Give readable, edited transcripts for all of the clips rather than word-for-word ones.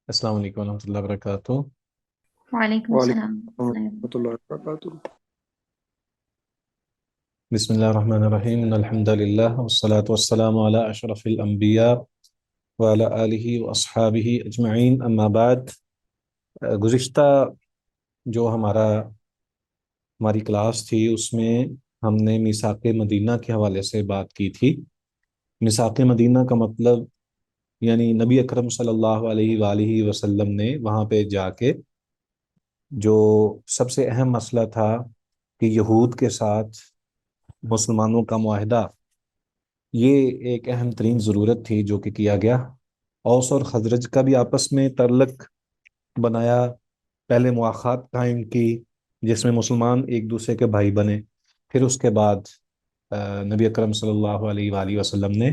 السلام علیکم ورحمۃ اللہ وبرکاتہ۔ وعلیکم وعلیکم السلام السلام ورحمۃ اللہ ورحمۃ اللہ وبرکاتہ۔ بسم اللہ الرحمن الرحیم، ان الحمد للہ والصلاة والسلام علی اشرف الانبیاء وعلی آلہ واصحابہ اجمعین، اما بعد۔ گزشتہ جو ہماری کلاس تھی اس میں ہم نے میثاق مدینہ کے حوالے سے بات کی تھی۔ میثاق مدینہ کا مطلب یعنی نبی اکرم صلی اللہ علیہ وآلہ وسلم نے وہاں پہ جا کے جو سب سے اہم مسئلہ تھا کہ یہود کے ساتھ مسلمانوں کا معاہدہ، یہ ایک اہم ترین ضرورت تھی جو کہ کیا گیا۔ اوس اور خزرج کا بھی آپس میں تعلق بنایا، پہلے مواخات قائم کی جس میں مسلمان ایک دوسرے کے بھائی بنے، پھر اس کے بعد نبی اکرم صلی اللہ علیہ وآلہ وسلم نے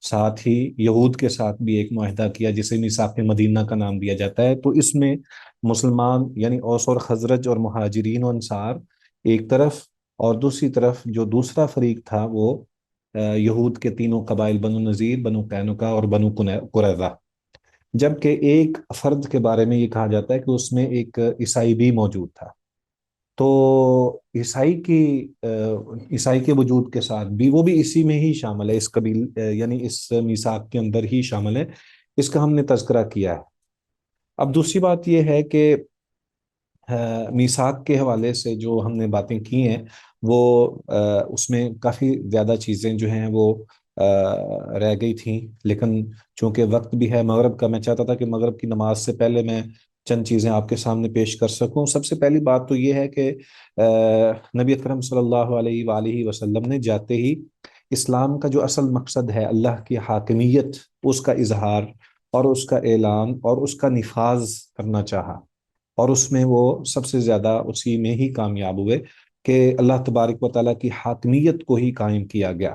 ساتھ ہی یہود کے ساتھ بھی ایک معاہدہ کیا جسے میثاق مدینہ کا نام دیا جاتا ہے۔ تو اس میں مسلمان یعنی اوس اور خزرج اور مہاجرین و انصار ایک طرف، اور دوسری طرف جو دوسرا فریق تھا وہ یہود کے تینوں قبائل، بنو نذیر، بنو قینقاع اور بنو قریظہ۔ جبکہ ایک فرد کے بارے میں یہ کہا جاتا ہے کہ اس میں ایک عیسائی بھی موجود تھا۔ تو عیسائی کے وجود کے ساتھ بھی وہ بھی اسی میں ہی شامل ہے، اس قبیل یعنی اس میثاق کے اندر ہی شامل ہے۔ اس کا ہم نے تذکرہ کیا ہے۔ اب دوسری بات یہ ہے کہ میثاق کے حوالے سے جو ہم نے باتیں کی ہیں وہ اس میں کافی زیادہ چیزیں جو ہیں وہ رہ گئی تھیں، لیکن چونکہ وقت بھی ہے مغرب کا، میں چاہتا تھا کہ مغرب کی نماز سے پہلے میں چند چیزیں آپ کے سامنے پیش کر سکوں۔ سب سے پہلی بات تو یہ ہے کہ نبی اکرم صلی اللہ علیہ وآلہ وسلم نے جاتے ہی اسلام کا جو اصل مقصد ہے اللہ کی حاکمیت، اس کا اظہار اور اس کا اعلان اور اس کا نفاذ کرنا چاہا، اور اس میں وہ سب سے زیادہ اسی میں ہی کامیاب ہوئے کہ اللہ تبارک و تعالیٰ کی حاکمیت کو ہی قائم کیا گیا۔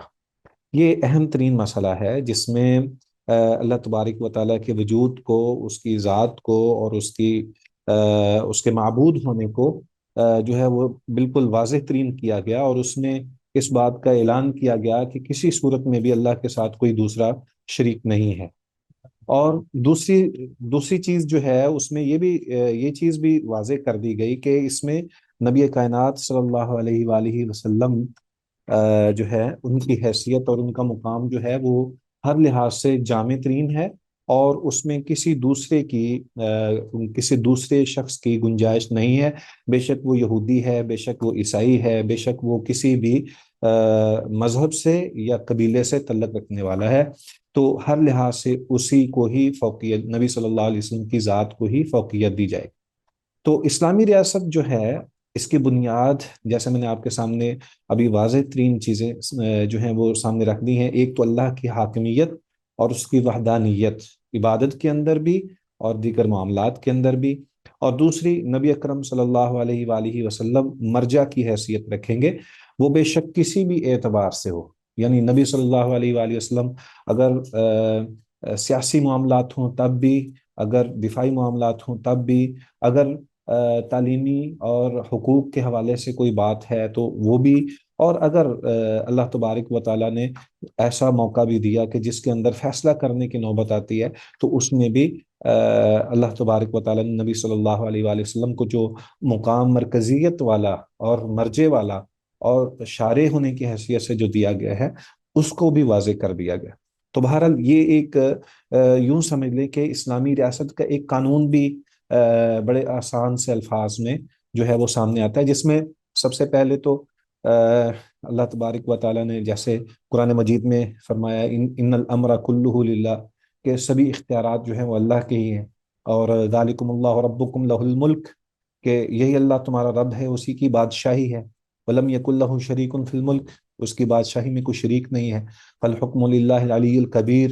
یہ اہم ترین مسئلہ ہے جس میں اللہ تبارک و تعالیٰ کے وجود کو، اس کی ذات کو اور اس کے معبود ہونے کو جو ہے وہ بالکل واضح ترین کیا گیا، اور اس میں اس بات کا اعلان کیا گیا کہ کسی صورت میں بھی اللہ کے ساتھ کوئی دوسرا شریک نہیں ہے۔ اور دوسری چیز جو ہے اس میں یہ چیز بھی واضح کر دی گئی کہ اس میں نبی کائنات صلی اللہ علیہ وآلہ وسلم جو ہے ان کی حیثیت اور ان کا مقام جو ہے وہ ہر لحاظ سے جامع ترین ہے، اور اس میں کسی دوسرے شخص کی گنجائش نہیں ہے۔ بے شک وہ یہودی ہے، بے شک وہ عیسائی ہے، بے شک وہ کسی بھی مذہب سے یا قبیلے سے تعلق رکھنے والا ہے، تو ہر لحاظ سے اسی کو ہی فوقیت، نبی صلی اللہ علیہ وسلم کی ذات کو ہی فوقیت دی جائے۔ تو اسلامی ریاست جو ہے اس کی بنیاد، جیسے میں نے آپ کے سامنے ابھی واضح ترین چیزیں جو ہیں وہ سامنے رکھ دی ہیں۔ ایک تو اللہ کی حاکمیت اور اس کی وحدانیت، عبادت کے اندر بھی اور دیگر معاملات کے اندر بھی، اور دوسری نبی اکرم صلی اللہ علیہ وآلہ وسلم مرجع کی حیثیت رکھیں گے، وہ بے شک کسی بھی اعتبار سے ہو۔ یعنی نبی صلی اللہ علیہ وآلہ وسلم اگر سیاسی معاملات ہوں تب بھی، اگر دفاعی معاملات ہوں تب بھی، اگر تعلیمی اور حقوق کے حوالے سے کوئی بات ہے تو وہ بھی، اور اگر اللہ تبارک و تعالیٰ نے ایسا موقع بھی دیا کہ جس کے اندر فیصلہ کرنے کی نوبت آتی ہے تو اس میں بھی اللہ تبارک و تعالیٰ نے نبی صلی اللہ علیہ وآلہ وسلم کو جو مقام مرکزیت والا اور مرجع والا اور شارع ہونے کی حیثیت سے جو دیا گیا ہے اس کو بھی واضح کر دیا گیا۔ تو بہرحال یہ ایک یوں سمجھ لیں کہ اسلامی ریاست کا ایک قانون بھی بڑے آسان سے الفاظ میں جو ہے وہ سامنے آتا ہے، جس میں سب سے پہلے تو اللہ تبارک و تعالیٰ نے جیسے قرآن مجید میں فرمایا ان الامر کلہ للہ، کہ سبھی اختیارات جو ہیں وہ اللہ کے ہی ہیں، اور ذالکم اللہ ربکم لہ الملک، کہ یہی اللہ تمہارا رب ہے، اسی کی بادشاہی ہے۔ ولم یکن لہ شریک فی الملک، اس کی بادشاہی میں کوئی شریک نہیں ہے۔ فالحکم للہ العلی الکبیر،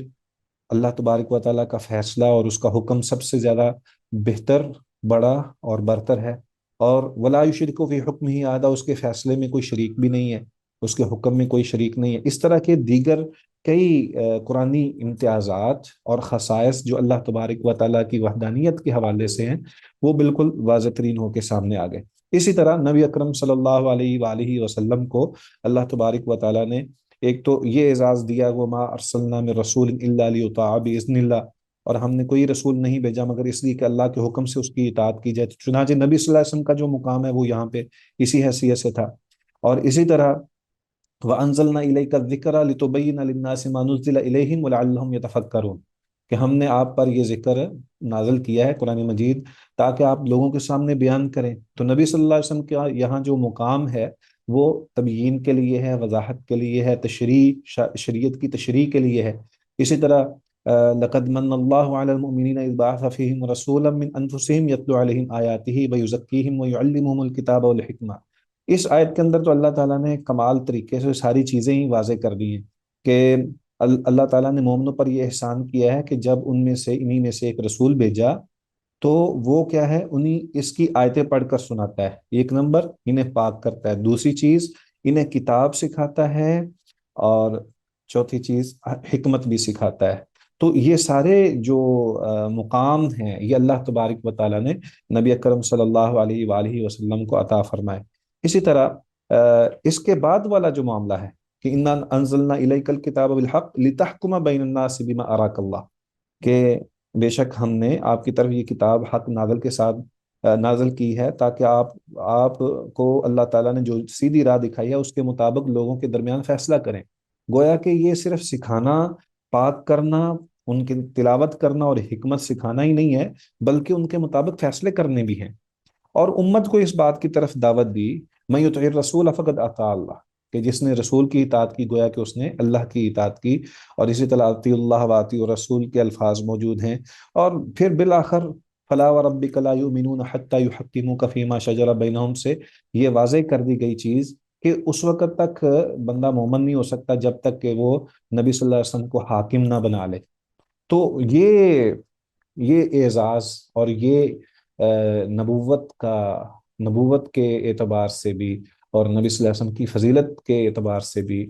اللہ تبارک و تعالیٰ کا فیصلہ اور اس کا حکم سب سے زیادہ بہتر، بڑا اور برتر ہے۔ اور ولا یشرک فی حکمہ احد، اس کے فیصلے میں کوئی شریک بھی نہیں ہے، اس کے حکم میں کوئی شریک نہیں ہے۔ اس طرح کے دیگر کئی قرآنی امتیازات اور خصائص جو اللہ تبارک و تعالیٰ کی وحدانیت کے حوالے سے ہیں وہ بالکل واضح ترین ہو کے سامنے آ گئے۔ اسی طرح نبی اکرم صلی اللہ علیہ وآلہ وسلم کو اللہ تبارک و تعالیٰ نے ایک تو یہ اعزاز دیا، وما ارسلنا من رسول الا لیطاع باذن اللہ، اور ہم نے کوئی رسول نہیں بھیجا مگر اس لیے کہ اللہ کے حکم سے اس کی اطاعت کی جائے۔ تو چنانچہ نبی صلی اللہ علیہ وسلم کا جو مقام ہے وہ یہاں پہ اسی حیثیت سے تھا۔ اور اسی طرح وَأَنزَلْنَا إِلَيْكَ الذِّكْرَ لِتُبَيِّنَ لِلنَّاسِ مَا نُزِّلَ إِلَيْهِمْ وَلَعَلَّهُمْ يَتَفَكَّرُونَ، کہ ہم نے آپ پر یہ ذکر نازل کیا ہے قرآن مجید تاکہ آپ لوگوں کے سامنے بیان کریں۔ تو نبی صلی اللہ علیہ وسلم کا یہاں جو مقام ہے وہ تبیین کے لیے ہے، وضاحت کے لیے ہے، شریعت کی تشریح کے لیے ہے۔ اسی طرح لقد من اللہ علی المؤمنین اذ بعث فیہم رسولا من انفسہم یتلو علیہم آیاتہ ویزکیہم ویعلمہم الکتاب والحکمہ۔ اس آیت کے اندر تو اللہ تعالیٰ نے کمال طریقے سے ساری چیزیں ہی واضح کر دی ہیں کہ اللہ تعالیٰ نے مومنوں پر یہ احسان کیا ہے کہ جب ان میں سے انہی میں سے ایک رسول بھیجا تو وہ کیا ہے، انہیں اس کی آیتیں پڑھ کر سناتا ہے، ایک نمبر انہیں پاک کرتا ہے، دوسری چیز انہیں کتاب سکھاتا ہے، اور چوتھی چیز حکمت بھی سکھاتا ہے۔ تو یہ سارے جو مقام ہیں یہ اللہ تبارک و تعالیٰ نے نبی اکرم صلی اللہ علیہ وآلہ وسلم کو عطا فرمائے۔ اسی طرح اس کے بعد والا جو معاملہ ہے کہ انا انزلنا الیک الکتاب بالحق لتحکم بین الناس بما اراک اللہ، کہ بے شک ہم نے آپ کی طرف یہ کتاب حق نازل کے ساتھ نازل کی ہے تاکہ آپ کو اللہ تعالیٰ نے جو سیدھی راہ دکھائی ہے اس کے مطابق لوگوں کے درمیان فیصلہ کریں۔ گویا کہ یہ صرف سکھانا، پاک کرنا، ان کی تلاوت کرنا اور حکمت سکھانا ہی نہیں ہے، بلکہ ان کے مطابق فیصلے کرنے بھی ہیں۔ اور امت کو اس بات کی طرف دعوت دی، من یطع الرسول فقد اطاع اللہ، کہ جس نے رسول کی اطاعت کی گویا کہ اس نے اللہ کی اطاعت کی۔ اور اسی طرح اطیعوا اللہ واطیعوا الرسول کے الفاظ موجود ہیں۔ اور پھر بالآخر فلا وربک لا یؤمنون حتی یحکموک فیما شجر بینہم سے یہ واضح کر دی گئی چیز کہ اس وقت تک بندہ مومن نہیں ہو سکتا جب تک کہ وہ نبی صلی اللہ علیہ وسلم کو حاکم نہ بنا لے۔ تو یہ اعزاز اور یہ نبوت کے اعتبار سے بھی اور نبی صلی اللہ علیہ وسلم کی فضیلت کے اعتبار سے بھی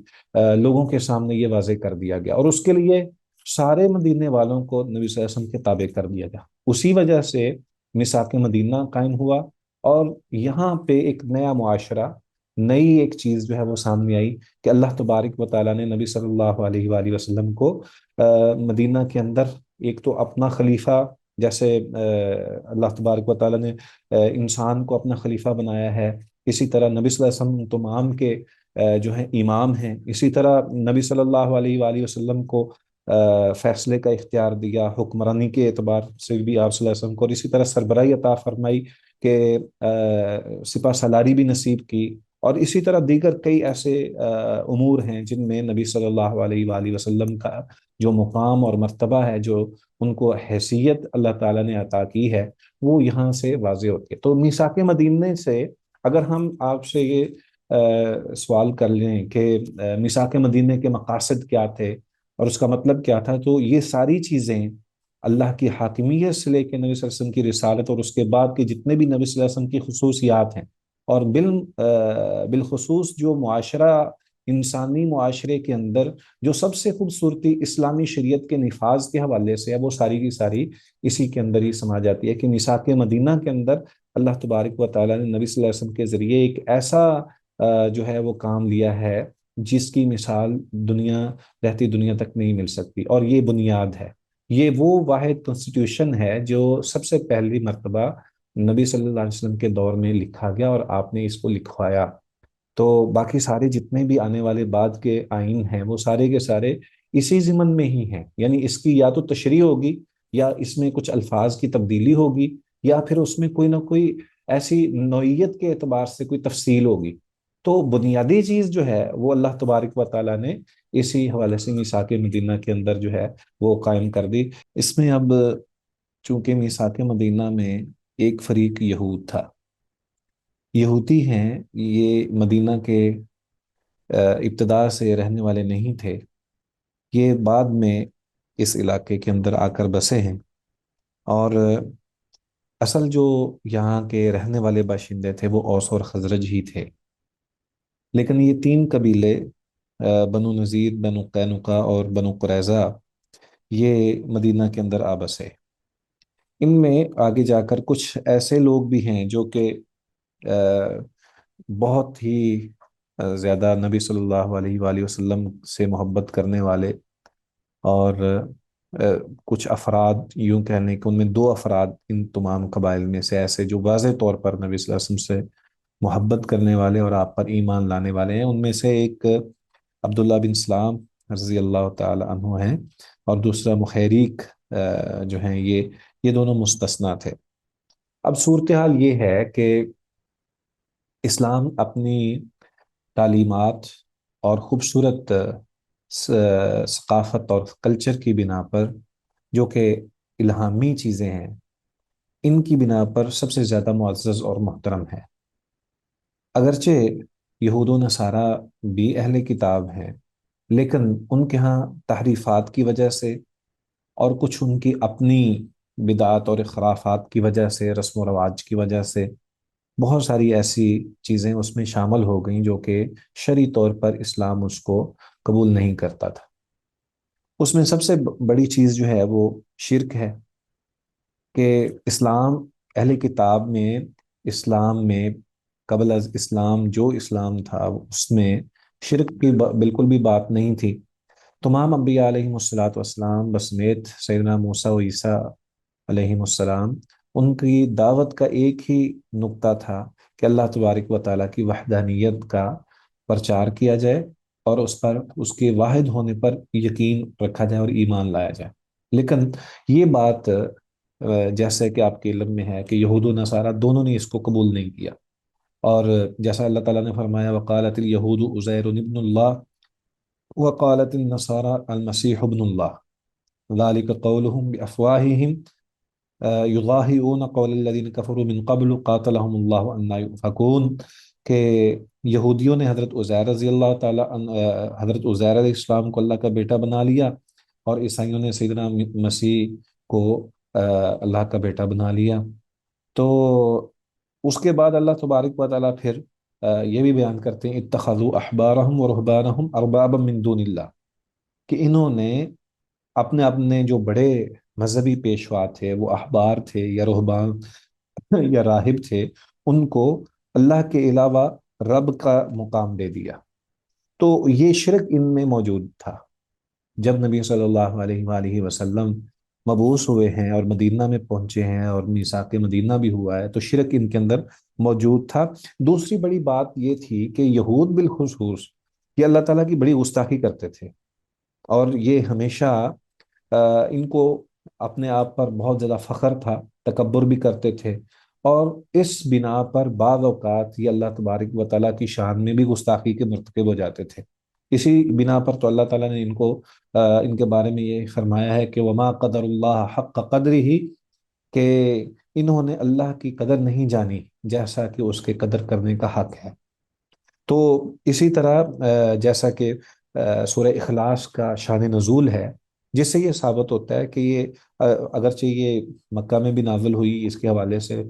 لوگوں کے سامنے یہ واضح کر دیا گیا، اور اس کے لیے سارے مدینے والوں کو نبی صلی اللہ علیہ وسلم کے تابع کر دیا گیا۔ اسی وجہ سے میثاق مدینہ قائم ہوا، اور یہاں پہ ایک نیا معاشرہ، نئی ایک چیز جو ہے وہ سامنے آئی کہ اللہ تبارک و تعالیٰ نے نبی صلی اللہ علیہ وآلہ وسلم کو مدینہ کے اندر ایک تو اپنا خلیفہ، جیسے اللہ تبارک و تعالیٰ نے انسان کو اپنا خلیفہ بنایا ہے، اسی طرح نبی صلی اللہ علیہ وسلم تمام کے جو ہیں امام ہیں، اسی طرح نبی صلی اللہ علیہ وآلہ وسلم کو فیصلے کا اختیار دیا، حکمرانی کے اعتبار سے بھی آپ صلی اللہ علیہ وسلم کو، اور اسی طرح سربراہی عطا فرمائی کہ سپہ سالاری بھی نصیب کی، اور اسی طرح دیگر کئی ایسے امور ہیں جن میں نبی صلی اللہ علیہ وآلہ وسلم کا جو مقام اور مرتبہ ہے، جو ان کو حیثیت اللہ تعالیٰ نے عطا کی ہے، وہ یہاں سے واضح ہوتی ہے۔ تو میثاق مدینے سے اگر ہم آپ سے یہ سوال کر لیں کہ میثاق مدینے کے مقاصد کیا تھے اور اس کا مطلب کیا تھا، تو یہ ساری چیزیں اللہ کی حاکمیت سے لے کے نبی صلی اللہ علیہ وسلم کی رسالت اور اس کے بعد کے جتنے بھی نبی صلی اللہ علیہ وسلم کی خصوصیات ہیں، اور بالخصوص جو معاشرہ، انسانی معاشرے کے اندر جو سب سے خوبصورتی اسلامی شریعت کے نفاذ کے حوالے سے ہے، وہ ساری کی ساری اسی کے اندر ہی سما جاتی ہے کہ میثاق مدینہ کے اندر اللہ تبارک و تعالیٰ نے نبی صلی اللہ علیہ وسلم کے ذریعے ایک ایسا جو ہے وہ کام لیا ہے جس کی مثال رہتی دنیا تک نہیں مل سکتی، اور یہ بنیاد ہے، یہ وہ واحد کنسٹیٹیوشن ہے جو سب سے پہلی مرتبہ نبی صلی اللہ علیہ وسلم کے دور میں لکھا گیا اور آپ نے اس کو لکھوایا۔ تو باقی سارے جتنے بھی آنے والے بعد کے آئین ہیں وہ سارے کے سارے اسی ضمن میں ہی ہیں، یعنی اس کی یا تو تشریح ہوگی، یا اس میں کچھ الفاظ کی تبدیلی ہوگی، یا پھر اس میں کوئی نہ کوئی ایسی نوعیت کے اعتبار سے کوئی تفصیل ہوگی۔ تو بنیادی چیز جو ہے وہ اللہ تبارک و تعالیٰ نے اسی حوالے سے میثاق مدینہ کے اندر جو ہے وہ قائم کر دی۔ اس میں اب چونکہ میثاق مدینہ میں ایک فریق یہود تھا، یہودی ہیں، یہ مدینہ کے ابتدا سے رہنے والے نہیں تھے، یہ بعد میں اس علاقے کے اندر آ کر بسے ہیں، اور اصل جو یہاں کے رہنے والے باشندے تھے وہ اوس اور خزرج ہی تھے، لیکن یہ تین قبیلے بنو نذیر، بنو قینقاع اور بنو قریظہ، یہ مدینہ کے اندر آ بسے۔ ان میں آگے جا کر کچھ ایسے لوگ بھی ہیں جو کہ بہت ہی زیادہ نبی صلی اللہ علیہ وآلہ وسلم سے محبت کرنے والے، اور کچھ افراد یوں کہہ لیں کہ ان میں دو افراد ان تمام قبائل میں سے ایسے جو واضح طور پر نبی صلی اللہ علیہ وسلم سے محبت کرنے والے اور آپ پر ایمان لانے والے ہیں، ان میں سے ایک عبداللہ بن سلام رضی اللہ تعالی عنہ ہیں، اور دوسرا مخیریق جو ہیں، یہ دونوں مستثنا تھے۔ اب صورتحال یہ ہے کہ اسلام اپنی تعلیمات اور خوبصورت ثقافت اور کلچر کی بنا پر، جو کہ الہامی چیزیں ہیں، ان کی بنا پر سب سے زیادہ معزز اور محترم ہے۔ اگرچہ یہود و نصارہ بھی اہل کتاب ہیں، لیکن ان کے ہاں تحریفات کی وجہ سے اور کچھ ان کی اپنی بدعات اور خرافات کی وجہ سے، رسم و رواج کی وجہ سے بہت ساری ایسی چیزیں اس میں شامل ہو گئیں جو کہ شرعی طور پر اسلام اس کو قبول نہیں کرتا تھا۔ اس میں سب سے بڑی چیز جو ہے وہ شرک ہے، کہ اسلام، اہل کتاب میں، اسلام میں قبل از اسلام جو اسلام تھا اس میں شرک کی بالکل بھی بات نہیں تھی۔ تمام انبیاء علیہم الصلوۃ والسلام بسمیت سیدنا موسیٰ و عیسیٰ علیہم السلام، ان کی دعوت کا ایک ہی نقطہ تھا کہ اللہ تبارک و تعالیٰ کی وحدانیت کا پرچار کیا جائے، اور اس کے واحد ہونے پر یقین رکھا جائے اور ایمان لایا جائے۔ لیکن یہ بات جیسے کہ آپ کے علم میں ہے کہ یہود و نصارہ دونوں نے اس کو قبول نہیں کیا، اور جیسا اللہ تعالیٰ نے فرمایا وقالت الیہود عزیر ابن اللہ وقالت النصارى المسیح ابن اللہ ذلك قولهم بافواہہم یضاہئون قول الذین کفروا من قبل قاتلهم اللہ انا یؤفکون، کہ یہودیوں نے حضرت عزیر رضی اللہ تعالیٰ حضرت عزیر علیہ السلام کو اللہ کا بیٹا بنا لیا، اور عیسائیوں نے سیدنا مسیح کو اللہ کا بیٹا بنا لیا۔ تو اس کے بعد اللہ تبارک و تعالیٰ پھر یہ بھی بیان کرتے ہیں اتخذوا احبارہم و رہبانہم اربابا من دون اللہ، کہ انہوں نے اپنے اپنے جو بڑے مذہبی پیشوا تھے، وہ احبار تھے یا رہبان یا راہب تھے، ان کو اللہ کے علاوہ رب کا مقام دے دیا۔ تو یہ شرک ان میں موجود تھا۔ جب نبی صلی اللہ علیہ وآلہ وسلم مبعوث ہوئے ہیں اور مدینہ میں پہنچے ہیں اور میثاق مدینہ بھی ہوا ہے، تو شرک ان کے اندر موجود تھا۔ دوسری بڑی بات یہ تھی کہ یہود بالخصوص یہ اللہ تعالیٰ کی بڑی گستاخی کرتے تھے، اور یہ ہمیشہ ان کو اپنے آپ پر بہت زیادہ فخر تھا، تکبر بھی کرتے تھے، اور اس بنا پر بعض اوقات یہ اللہ تبارک و تعالیٰ کی شان میں بھی گستاخی کے مرتکب ہو جاتے تھے۔ اسی بنا پر تو اللہ تعالیٰ نے ان کے بارے میں یہ فرمایا ہے کہ وما قدر اللہ حق قدر ہی، کہ انہوں نے اللہ کی قدر نہیں جانی جیسا کہ اس کے قدر کرنے کا حق ہے۔ تو اسی طرح جیسا کہ سورہ اخلاص کا شان نزول ہے، جس سے یہ ثابت ہوتا ہے کہ یہ اگرچہ یہ مکہ میں بھی نازل ہوئی، اس کے حوالے سے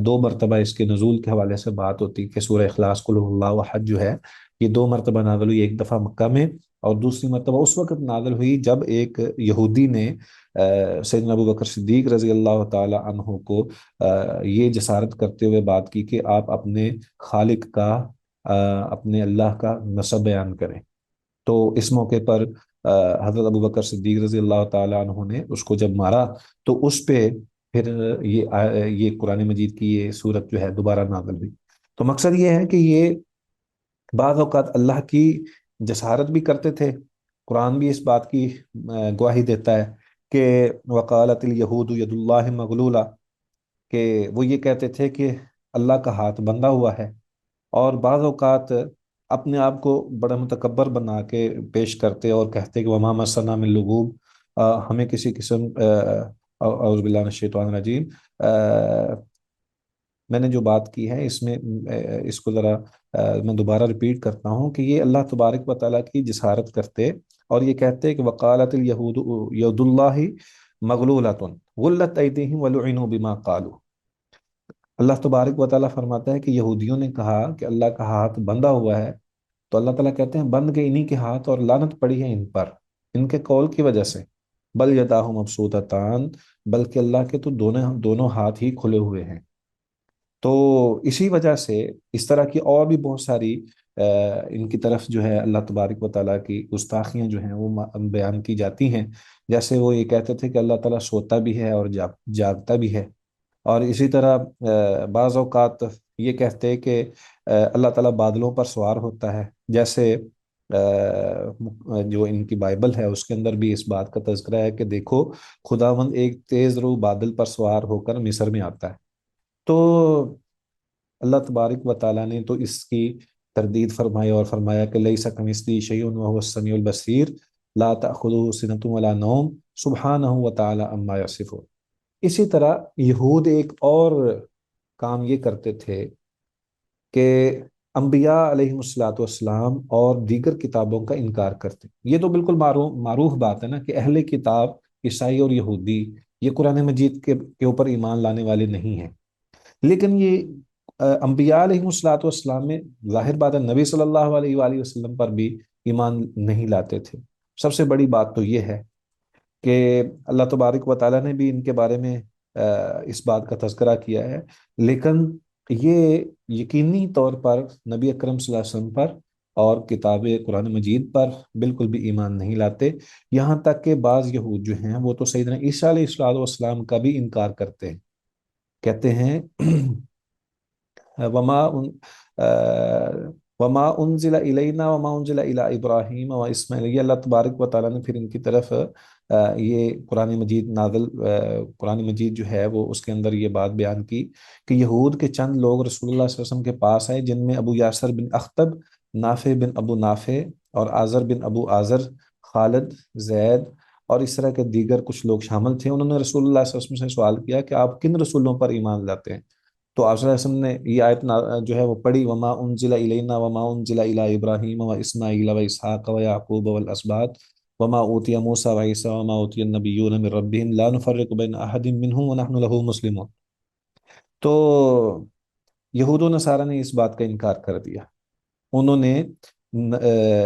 دو مرتبہ اس کے نزول کے حوالے سے بات ہوتی کہ سورہ اخلاص قل هو اللہ احد جو ہے، یہ دو مرتبہ نازل ہوئی، ایک دفعہ مکہ میں اور دوسری مرتبہ اس وقت نازل ہوئی جب ایک یہودی نے سیدنا ابو بکر صدیق رضی اللہ تعالی عنہ کو یہ جسارت کرتے ہوئے بات کی کہ آپ اپنے خالق کا، اپنے اللہ کا نسب بیان کریں۔ تو اس موقع پر حضرت ابو بکر صدیق رضی اللہ تعالی عنہ نے اس کو جب مارا، تو اس پہ پھر یہ قرآن مجید کی یہ صورت جو ہے دوبارہ نازل ہوئی۔ تو مقصد یہ ہے کہ یہ بعض اوقات اللہ کی جسارت بھی کرتے تھے۔ قرآن بھی اس بات کی گواہی دیتا ہے کہ وقالت الیہود ید اللہ مغلولہ، کہ وہ یہ کہتے تھے کہ اللہ کا ہاتھ بندھا ہوا ہے، اور بعض اوقات اپنے آپ کو بڑا متکبر بنا کے پیش کرتے اور کہتے کہ وما مسنا من لغوب، ہمیں کسی قسم اعوذ باللہ من الشیطان الرجیم، میں نے جو بات کی ہے اس میں اس کو ذرا میں دوبارہ ریپیٹ کرتا ہوں کہ یہ اللہ تبارک و تعالیٰ کی جسارت کرتے اور یہ کہتے کہ وقالت الیہود ید اللہ مغلولۃ غلت ایدیہم ولعنوا بما قالوا۔ اللہ تبارک و تعالیٰ فرماتا ہے کہ یہودیوں نے کہا کہ اللہ کا ہاتھ بندھا ہوا ہے، تو اللہ تعالیٰ کہتے ہیں بند گئے انہی کے ہاتھ اور لعنت پڑی ہے ان پر، ان کے قول کی وجہ سے۔ بل یداہ مبسوطتان، بلکہ اللہ کے تو دونوں ہاتھ ہی کھلے ہوئے ہیں۔ تو اسی وجہ سے اس طرح کی اور بھی بہت ساری ان کی طرف جو ہے اللہ تبارک و تعالیٰ کی گستاخیاں جو ہیں وہ بیان کی جاتی ہیں. جیسے وہ یہ کہتے تھے کہ اللہ تعالیٰ سوتا بھی ہے اور جاگتا بھی ہے. اور اسی طرح بعض اوقات یہ کہتے ہیں کہ اللہ تعالیٰ بادلوں پر سوار ہوتا ہے. جیسے جو ان کی بائبل ہے اس کے اندر بھی اس بات کا تذکرہ ہے کہ دیکھو خداوند ایک تیز رو بادل پر سوار ہو کر مصر میں آتا ہے. تو اللہ تبارک و تعالیٰ نے تو اس کی تردید فرمائی اور فرمایا کہ لیس کمثلہ شیء وہو السمیع البصیر لا تأخذہ سنۃ ولا نوم سبحانہ و تعالی عما یصفون. اسی طرح یہود ایک اور کام یہ کرتے تھے کہ انبیاء علیہ الصلاۃ والسلام اور دیگر کتابوں کا انکار کرتے. یہ تو بالکل معروف بات ہے نا کہ اہل کتاب عیسائی اور یہودی یہ قرآن مجید کے اوپر ایمان لانے والے نہیں ہیں. لیکن یہ انبیاء علیہ الصلاۃ والسلام میں ظاہر بات ہے نبی صلی اللہ علیہ وآلہ وسلم پر بھی ایمان نہیں لاتے تھے. سب سے بڑی بات تو یہ ہے کہ اللہ تبارک و تعالیٰ نے بھی ان کے بارے میں اس بات کا تذکرہ کیا ہے. لیکن یہ یقینی طور پر نبی اکرم صلی اللہ علیہ وسلم پر اور کتاب قرآن مجید پر بالکل بھی ایمان نہیں لاتے. یہاں تک کہ بعض یہود جو ہیں وہ تو سیدنا عیسیٰ علیہ الصلوۃ والسلام کا بھی انکار کرتے ہیں. کہتے ہیں وما وما انزل الینا وما انزل الی ابراہیم و اسماعیل. یہ اللہ تبارک و تعالیٰ نے پھر ان کی طرف یہ قرآن مجید نازل قرآن مجید جو ہے وہ اس کے اندر یہ بات بیان کی کہ یہود کے چند لوگ رسول اللہ صلی اللہ علیہ وسلم کے پاس آئے جن میں ابو یاسر بن اخطب، نافع بن ابو نافع اور آزر بن ابو آزر، خالد، زید اور اس طرح کے دیگر کچھ لوگ شامل تھے. انہوں نے رسول اللہ صلی اللہ علیہ وسلم سے سوال کیا کہ آپ کن رسولوں پر ایمان لاتے ہیں؟ تو آپ صلی اللہ علیہ وسلم نے یہ آیت جو ہے وہ پڑھی وما انزل الینا وما انزل الی ابراہیم و اسماعیل و اسحاق و یعقوب والاسباط وما اوتی موسیٰ و عیسیٰ وما اوتی النبیون من ربهم لا نفرق بین احد منهم ونحن له مسلمون. تو یہود و نصارہ نے اس بات کا انکار کر دیا. انہوں نے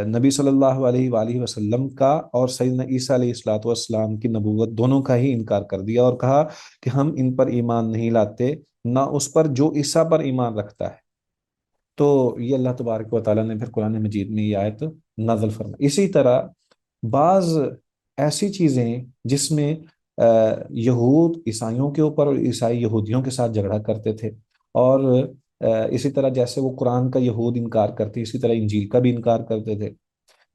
نبی صلی اللہ علیہ وآلہ وسلم کا اور سیدنا عیسیٰ علیہ الصلوۃ والسلام کی نبوت دونوں کا ہی انکار کر دیا اور کہا کہ ہم ان پر ایمان نہیں لاتے نہ اس پر جو عیسیٰ پر ایمان رکھتا ہے. تو یہ اللہ تبارک و تعالیٰ نے پھر قرآن مجید میں یہ آیت نازل فرمائی. اسی طرح بعض ایسی چیزیں جس میں یہود عیسائیوں کے اوپر اور عیسائی یہودیوں کے ساتھ جھگڑا کرتے تھے، اور اسی طرح جیسے وہ قرآن کا یہود انکار کرتے اسی طرح انجیل کا بھی انکار کرتے تھے.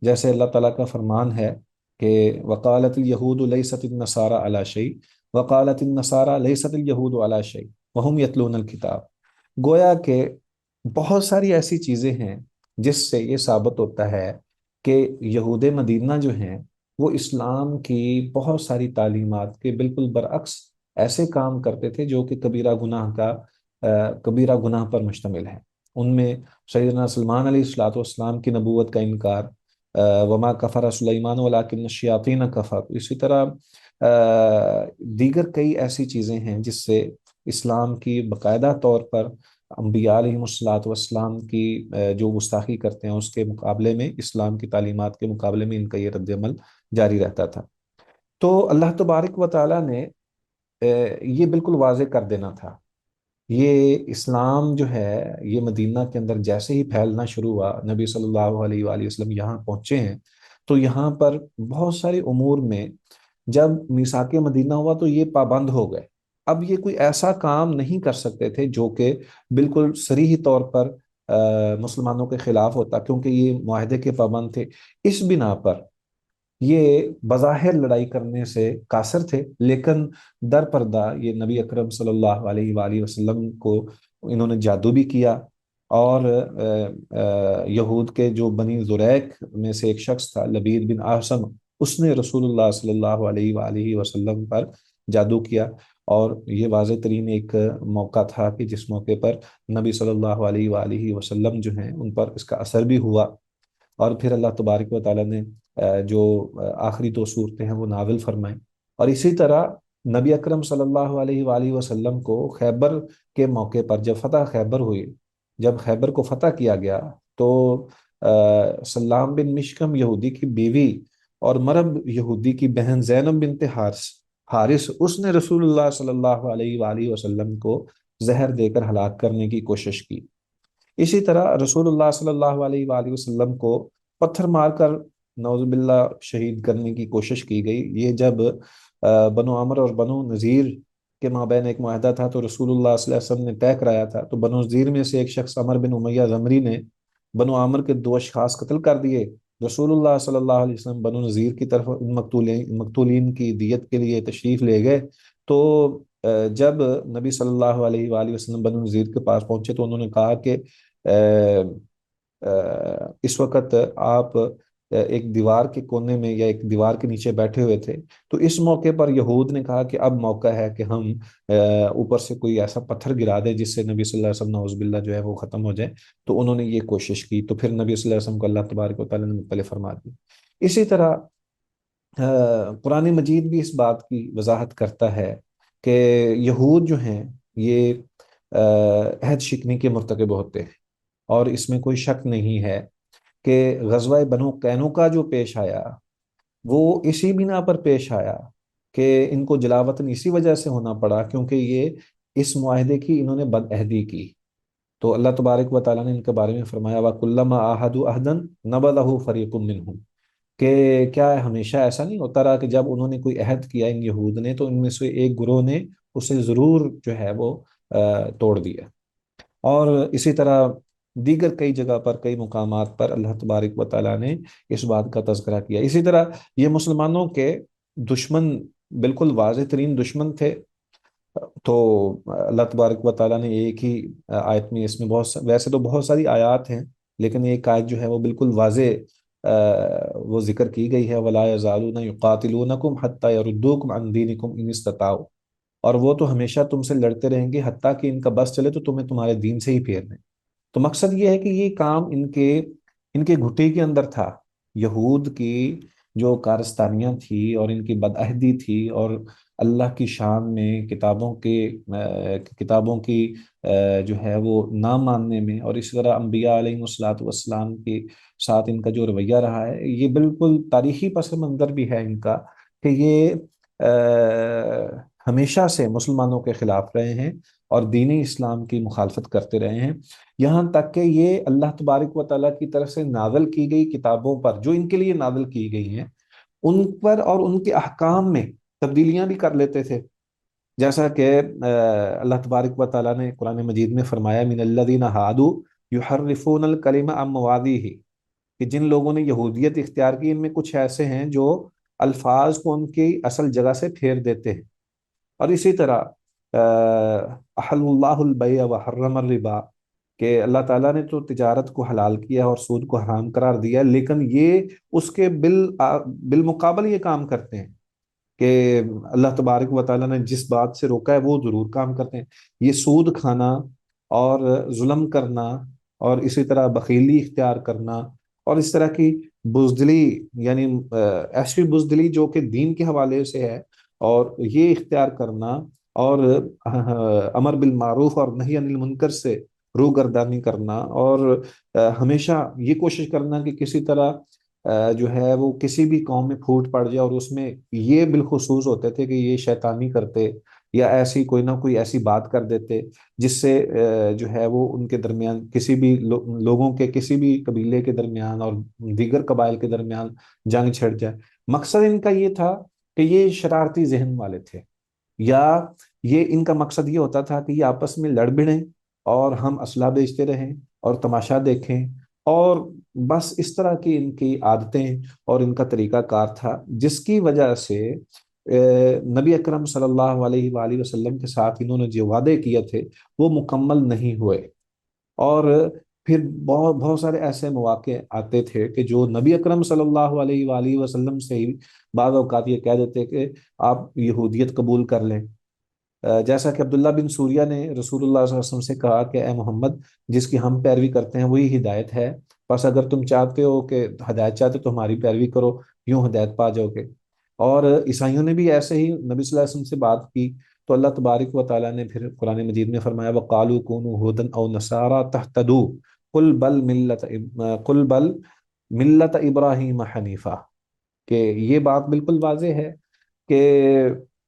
جیسے اللہ تعالیٰ کا فرمان ہے کہ وقالت الیہود لیست النصارى علی شیء وقالت النصارى لیست الیہود علی شیء وہم یتلون الکتاب. گویا کہ بہت ساری ایسی چیزیں ہیں جس سے یہ ثابت ہوتا ہے کہ یہود مدینہ جو ہیں وہ اسلام کی بہت ساری تعلیمات کے بالکل برعکس ایسے کام کرتے تھے جو کہ کبیرہ گناہ پر مشتمل ہے. ان میں سیدنا سلمان علیہ الصلوۃ والسلام کی نبوت کا انکار، وما کفر سلیمان ولکن الشیاطین کفر. اسی طرح دیگر کئی ایسی چیزیں ہیں جس سے اسلام کی باقاعدہ طور پر انبیاء علیہ الصلوۃ والسلام کی جو گستاخی کرتے ہیں اس کے مقابلے میں اسلام کی تعلیمات کے مقابلے میں ان کا یہ رد عمل جاری رہتا تھا. تو اللہ تبارک و تعالیٰ نے یہ بالکل واضح کر دینا تھا. یہ اسلام جو ہے یہ مدینہ کے اندر جیسے ہی پھیلنا شروع ہوا، نبی صلی اللہ علیہ وآلہ وسلم یہاں پہنچے ہیں تو یہاں پر بہت سارے امور میں جب میثاق مدینہ ہوا تو یہ پابند ہو گئے. اب یہ کوئی ایسا کام نہیں کر سکتے تھے جو کہ بالکل صریحی طور پر مسلمانوں کے خلاف ہوتا، کیونکہ یہ معاہدے کے پابند تھے. اس بنا پر یہ بظاہر لڑائی کرنے سے قاصر تھے، لیکن در پردہ یہ نبی اکرم صلی اللہ علیہ وآلہ وسلم کو انہوں نے جادو بھی کیا. اور یہود کے جو بنی زریق میں سے ایک شخص تھا لبید بن اعصم، اس نے رسول اللہ صلی اللہ علیہ وآلہ وسلم پر جادو کیا. اور یہ واضح ترین ایک موقع تھا کہ جس موقع پر نبی صلی اللہ علیہ وآلہ وسلم جو ہیں ان پر اس کا اثر بھی ہوا. اور پھر اللہ تبارک و تعالیٰ نے جو آخری دو صورتیں ہیں وہ نازل فرمائیں. اور اسی طرح نبی اکرم صلی اللہ علیہ وآلہ وسلم کو خیبر کے موقع پر جب فتح خیبر ہوئی، جب خیبر کو فتح کیا گیا تو سلام بن مشکم یہودی کی بیوی اور مرب یہودی کی بہن زینب بنت حارث اس نے رسول اللہ صلی اللہ علیہ وآلہ وسلم کو زہر دے کر ہلاک کرنے کی کوشش کی. اسی طرح رسول اللہ صلی اللہ علیہ وآلہ وسلم کو پتھر مار کر نعوذ باللہ شہید کرنے کی کوشش کی گئی۔ یہ جب بنو عمر اور بنو نذیر کے مابین ایک معاہدہ تھا، تو رسول اللہ صلی اللہ علیہ وسلم نے طے کرایا تھا، تو بنو نذیر میں سے ایک شخص عمر بن امیہ زمری نے بنو عامر کے دو اشخاص قتل کر دیے۔ رسول اللہ صلی اللہ علیہ وسلم بنو نذیر کی طرف ان مقتولین کی دیت کے لیے تشریف لے گئے۔ تو جب نبی صلی اللہ علیہ وآلہ وسلم بنو نذیر کے پاس پہنچے تو انہوں نے کہا کہ اس وقت آپ ایک دیوار کے کونے میں یا ایک دیوار کے نیچے بیٹھے ہوئے تھے، تو اس موقع پر یہود نے کہا کہ اب موقع ہے کہ ہم اوپر سے کوئی ایسا پتھر گرا دے جس سے نبی صلی اللہ علیہ وسلم نعوذ باللہ جو ہے وہ ختم ہو جائے۔ تو انہوں نے یہ کوشش کی، تو پھر نبی صلی اللہ علیہ وسلم کو اللہ تبارک و تعالیٰ نے مطلع فرما دی۔ اسی طرح قرآن مجید بھی اس بات کی وضاحت کرتا ہے کہ یہود جو ہیں یہ عہد شکنی کے مرتکب ہوتے ہیں، اور اس میں کوئی شک نہیں ہے کہ غزوہ بنو قینوقہ جو پیش آیا وہ اسی بنا پر پیش آیا کہ ان کو جلاوطن اسی وجہ سے ہونا پڑا کیونکہ یہ اس معاہدے کی انہوں نے بد عہدی کی۔ تو اللہ تبارک و تعالیٰ نے ان کے بارے میں فرمایا وَكُلَّمَا عَاهَدُوا عَهْدًا نَبَذَهُ فَرِيقٌ مِّنْهُمْ، کہ کیا ہمیشہ ایسا نہیں ہوتا رہا کہ جب انہوں نے کوئی عہد کیا ان یہود نے تو ان میں سے ایک گروہ نے اسے ضرور جو ہے وہ توڑ دیا۔ اور اسی طرح دیگر کئی جگہ پر کئی مقامات پر اللہ تبارک و تعالیٰ نے اس بات کا تذکرہ کیا۔ اسی طرح یہ مسلمانوں کے دشمن، بالکل واضح ترین دشمن تھے۔ تو اللہ تبارک و تعالیٰ نے ایک ہی آیت میں، اس میں ویسے تو بہت ساری آیات ہیں لیکن ایک آیت جو ہے وہ بالکل واضح وہ ذکر کی گئی ہے وَلَا يَزَالُونَ يُقَاتِلُونَكُمْ حَتَّى يَرُدُّوكُمْ عَنْ دِينِكُمْ إِنِ اسْتَطَاعُوا، اور وہ تو ہمیشہ تم سے لڑتے رہیں گے حتیٰ کہ ان کا بس چلے تو تمہیں تمہارے دین سے ہی پھیر دیں۔ تو مقصد یہ ہے کہ یہ کام ان کے گھٹی کے اندر تھا، یہود کی جو کارستانیاں تھی اور ان کی بدعہدی تھی، اور اللہ کی شان میں کتابوں کی جو ہے وہ نہ ماننے میں، اور اسی طرح انبیاء علیہ الصلوۃ والسلام کے ساتھ ان کا جو رویہ رہا ہے، یہ بالکل تاریخی پس منظر بھی ہے ان کا کہ یہ ہمیشہ سے مسلمانوں کے خلاف رہے ہیں اور دین اسلام کی مخالفت کرتے رہے ہیں، یہاں تک کہ یہ اللہ تبارک و تعالیٰ کی طرف سے نازل کی گئی کتابوں پر جو ان کے لیے نازل کی گئی ہیں ان پر اور ان کے احکام میں تبدیلیاں بھی کر لیتے تھے۔ جیسا کہ اللہ تبارک و تعالیٰ نے قرآن مجید میں فرمایا من الذین ہادوا یحرفون الکلم عن مواضعہ، کہ جن لوگوں نے یہودیت اختیار کی ان میں کچھ ایسے ہیں جو الفاظ کو ان کی اصل جگہ سے پھیر دیتے ہیں۔ اور اسی طرح احل اللہ البیع وحرم الربا، کہ اللہ تعالیٰ نے تو تجارت کو حلال کیا اور سود کو حرام قرار دیا، لیکن یہ اس کے بالمقابل یہ کام کرتے ہیں کہ اللہ تبارک و تعالیٰ نے جس بات سے روکا ہے وہ ضرور کام کرتے ہیں۔ یہ سود کھانا اور ظلم کرنا اور اسی طرح بخیلی اختیار کرنا اور اس طرح کی بزدلی، یعنی ایسی بزدلی جو کہ دین کے حوالے سے ہے، اور یہ اختیار کرنا اور امر بالمعروف اور نہی عن المنکر سے روگردانی کرنا، اور ہمیشہ یہ کوشش کرنا کہ کسی طرح جو ہے وہ کسی بھی قوم میں پھوٹ پڑ جائے، اور اس میں یہ بالخصوص ہوتے تھے کہ یہ شیطانی کرتے یا ایسی کوئی نہ کوئی ایسی بات کر دیتے جس سے جو ہے وہ ان کے درمیان کسی بھی لوگوں کے کسی بھی قبیلے کے درمیان اور دیگر قبائل کے درمیان جنگ چھڑ جائے۔ مقصد ان کا یہ تھا کہ یہ شرارتی ذہن والے تھے، یا یہ ان کا مقصد یہ ہوتا تھا کہ یہ آپس میں لڑ بھڑیں اور ہم اسلحہ بیچتے رہیں اور تماشا دیکھیں، اور بس اس طرح کی ان کی عادتیں اور ان کا طریقہ کار تھا، جس کی وجہ سے نبی اکرم صلی اللہ علیہ وآلہ وسلم کے ساتھ انہوں نے جو وعدے کیے تھے وہ مکمل نہیں ہوئے۔ اور پھر بہت بہت سارے ایسے مواقع آتے تھے کہ جو نبی اکرم صلی اللہ علیہ وآلہ وسلم سے ہی بعض اوقات یہ کہہ دیتے کہ آپ یہودیت قبول کر لیں، جیسا کہ عبداللہ بن سوریہ نے رسول اللہ صلی اللہ علیہ وسلم سے کہا کہ اے محمد، جس کی ہم پیروی کرتے ہیں وہی ہدایت ہے، بس اگر تم چاہتے ہو کہ ہدایت چاہتے تو ہماری پیروی کرو، یوں ہدایت پا جاؤ گے۔ اور عیسائیوں نے بھی ایسے ہی نبی صلی اللہ علیہ وسلم سے بات کی، تو اللہ تبارک و تعالیٰ نے پھر قرآن مجید میں فرمایا وَقَالُوا كُونُوا هُودًا أَوْ نَصَارَىٰ تَهْتَدُوا قُلْ بَلْ مِلَّةَ إِبْرَاهِيمَ حَنِيفًا، کہ یہ بات بالکل واضح ہے کہ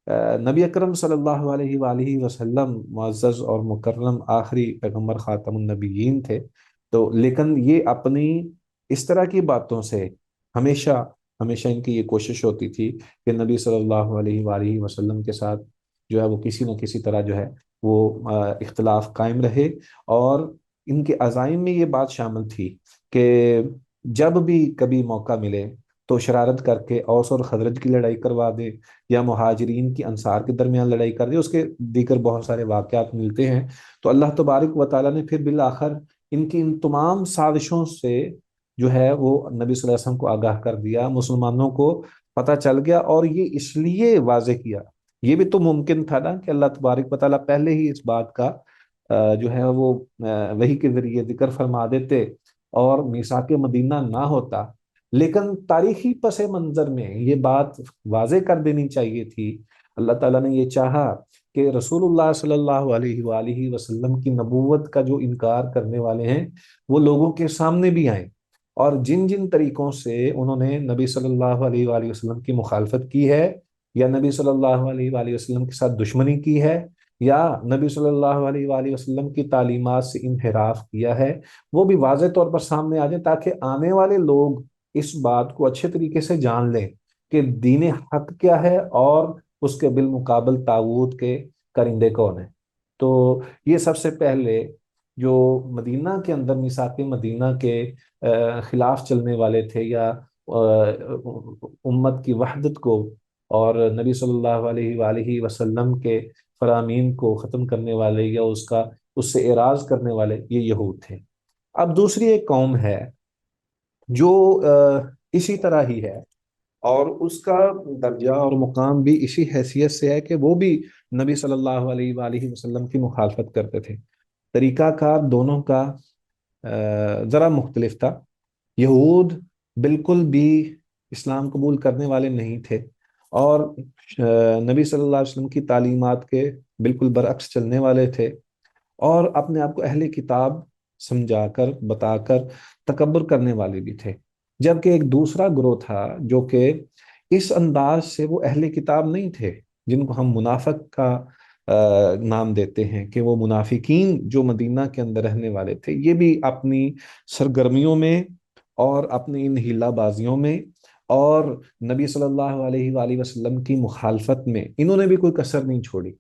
نبی اکرم صلی اللہ علیہ وآلہ وسلم معزز اور مکرم آخری پیغمبر خاتم النبیین تھے، تو لیکن یہ اپنی اس طرح کی باتوں سے ہمیشہ ہمیشہ ان کی یہ کوشش ہوتی تھی کہ نبی صلی اللہ علیہ وآلہ وسلم کے ساتھ جو ہے وہ کسی نہ کسی طرح جو ہے وہ اختلاف قائم رہے، اور ان کے عزائم میں یہ بات شامل تھی کہ جب بھی کبھی موقع ملے تو شرارت کر کے اوس اور خزرج کی لڑائی کروا دے، یا مہاجرین کی انصار کے درمیان لڑائی کر دے، اس کے دیگر بہت سارے واقعات ملتے ہیں۔ تو اللہ تبارک و تعالیٰ نے پھر بالآخر ان کی ان تمام سازشوں سے جو ہے وہ نبی صلی اللہ علیہ وسلم کو آگاہ کر دیا، مسلمانوں کو پتہ چل گیا، اور یہ اس لیے واضح کیا۔ یہ بھی تو ممکن تھا نا کہ اللہ تبارک و تعالیٰ پہلے ہی اس بات کا جو ہے وہ وحی کے ذریعے ذکر فرما دیتے اور میثاق مدینہ نہ ہوتا، لیکن تاریخی پس منظر میں یہ بات واضح کر دینی چاہیے تھی۔ اللہ تعالیٰ نے یہ چاہا کہ رسول اللہ صلی اللہ علیہ وآلہ وسلم کی نبوت کا جو انکار کرنے والے ہیں وہ لوگوں کے سامنے بھی آئیں، اور جن جن طریقوں سے انہوں نے نبی صلی اللہ علیہ وآلہ وسلم کی مخالفت کی ہے، یا نبی صلی اللہ علیہ وآلہ وسلم کے ساتھ دشمنی کی ہے، یا نبی صلی اللہ علیہ وآلہ وسلم کی تعلیمات سے انحراف کیا ہے، وہ بھی واضح طور پر سامنے آ جائیں، تاکہ آنے والے لوگ اس بات کو اچھے طریقے سے جان لیں کہ دین حق کیا ہے اور اس کے بالمقابل طاغوت کے کرندے کون ہیں۔ تو یہ سب سے پہلے جو مدینہ کے اندر میثاق مدینہ کے خلاف چلنے والے تھے، یا امت کی وحدت کو اور نبی صلی اللہ علیہ وآلہ وسلم کے فرامین کو ختم کرنے والے، یا اس سے اعراض کرنے والے، یہ یہود تھے۔ اب دوسری ایک قوم ہے جو اسی طرح ہی ہے، اور اس کا درجہ اور مقام بھی اسی حیثیت سے ہے کہ وہ بھی نبی صلی اللہ علیہ وآلہ وسلم کی مخالفت کرتے تھے۔ طریقہ کار دونوں کا ذرا مختلف تھا۔ یہود بالکل بھی اسلام قبول کرنے والے نہیں تھے، اور نبی صلی اللہ علیہ وسلم کی تعلیمات کے بالکل برعکس چلنے والے تھے، اور اپنے آپ کو اہل کتاب سمجھا کر بتا کر تکبر کرنے والے بھی تھے۔ جبکہ ایک دوسرا گروہ تھا جو کہ اس انداز سے وہ اہل کتاب نہیں تھے، جن کو ہم منافق کا نام دیتے ہیں، کہ وہ منافقین جو مدینہ کے اندر رہنے والے تھے، یہ بھی اپنی سرگرمیوں میں اور اپنی ان ہیلہ بازیوں میں اور نبی صلی اللہ علیہ وآلہ وسلم کی مخالفت میں انہوں نے بھی کوئی کسر نہیں چھوڑی،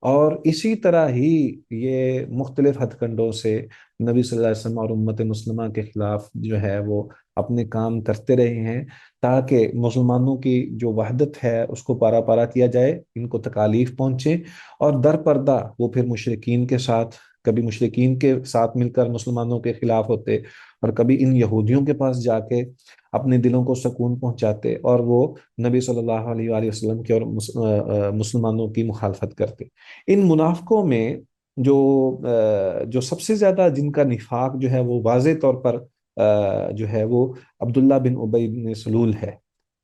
اور اسی طرح ہی یہ مختلف ہتھ کنڈوں سے نبی صلی اللہ علیہ وسلم اور امت مسلمہ کے خلاف جو ہے وہ اپنے کام کرتے رہے ہیں، تاکہ مسلمانوں کی جو وحدت ہے اس کو پارا پارا کیا جائے، ان کو تکالیف پہنچے، اور در پردہ وہ پھر مشرکین کے ساتھ، کبھی مشرکین کے ساتھ مل کر مسلمانوں کے خلاف ہوتے، اور کبھی ان یہودیوں کے پاس جا کے اپنے دلوں کو سکون پہنچاتے، اور وہ نبی صلی اللہ علیہ وآلہ وسلم کے اور مسلمانوں کی مخالفت کرتے۔ ان منافقوں میں جو سب سے زیادہ جن کا نفاق جو ہے وہ واضح طور پر جو ہے وہ عبداللہ بن ابی بن سلول ہے،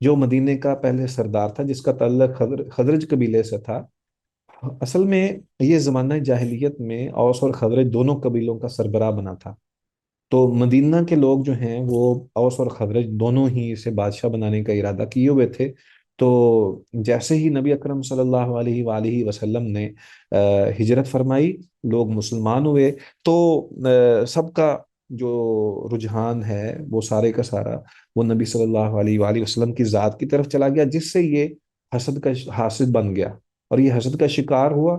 جو مدینے کا پہلے سردار تھا، جس کا تعلق خزرج قبیلے سے تھا۔ اصل میں یہ زمانہ جاہلیت میں اوس اور خزرج دونوں قبیلوں کا سربراہ بنا تھا، تو مدینہ کے لوگ جو ہیں وہ اوس اور خزرج دونوں ہی اسے بادشاہ بنانے کا ارادہ کیے ہوئے تھے۔ تو جیسے ہی نبی اکرم صلی اللہ علیہ وآلہ وسلم نے ہجرت فرمائی، لوگ مسلمان ہوئے، تو سب کا جو رجحان ہے وہ سارے کا سارا وہ نبی صلی اللہ علیہ وآلہ وسلم کی ذات کی طرف چلا گیا، جس سے یہ حسد کا حاسد بن گیا، اور یہ حسد کا شکار ہوا،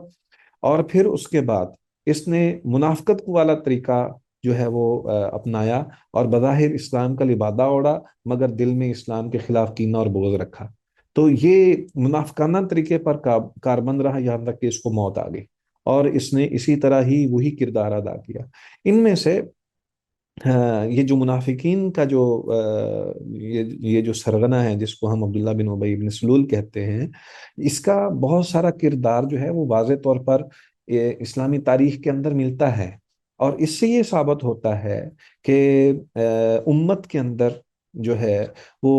اور پھر اس کے بعد اس نے منافقت والا طریقہ جو ہے وہ اپنایا، اور بظاہر اسلام کا لبادہ اوڑا، مگر دل میں اسلام کے خلاف کینہ اور بغض رکھا۔ تو یہ منافقانہ طریقے پر کاربند رہا، یہاں تک کہ اس کو موت آ گئی، اور اس نے اسی طرح ہی وہی کردار ادا کیا۔ ان میں سے یہ جو منافقین کا جو یہ جو سرغنہ ہے، جس کو ہم عبداللہ بن ابی بن سلول کہتے ہیں، اس کا بہت سارا کردار جو ہے وہ واضح طور پر اسلامی تاریخ کے اندر ملتا ہے، اور اس سے یہ ثابت ہوتا ہے کہ امت کے اندر جو ہے وہ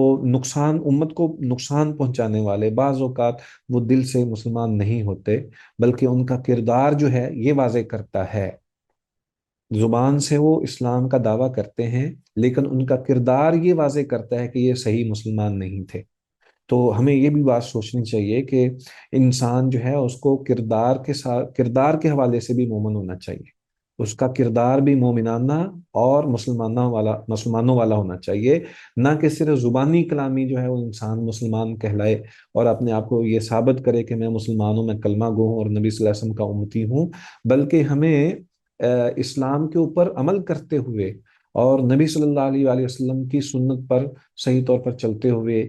امت کو نقصان پہنچانے والے بعض اوقات وہ دل سے مسلمان نہیں ہوتے، بلکہ ان کا کردار جو ہے یہ واضح کرتا ہے۔ زبان سے وہ اسلام کا دعویٰ کرتے ہیں، لیکن ان کا کردار یہ واضح کرتا ہے کہ یہ صحیح مسلمان نہیں تھے۔ تو ہمیں یہ بھی بات سوچنی چاہیے کہ انسان جو ہے اس کو کردار کے ساتھ، کردار کے حوالے سے بھی مومن ہونا چاہیے، اس کا کردار بھی مومنانہ اور مسلمانوں والا ہونا چاہیے، نہ کہ صرف زبانی کلامی جو ہے وہ انسان مسلمان کہلائے اور اپنے آپ کو یہ ثابت کرے کہ میں مسلمان ہوں، میں کلمہ گو ہوں اور نبی صلی اللہ علیہ وسلم کا امتی ہوں، بلکہ ہمیں اسلام کے اوپر عمل کرتے ہوئے اور نبی صلی اللہ علیہ وآلہ وسلم کی سنت پر صحیح طور پر چلتے ہوئے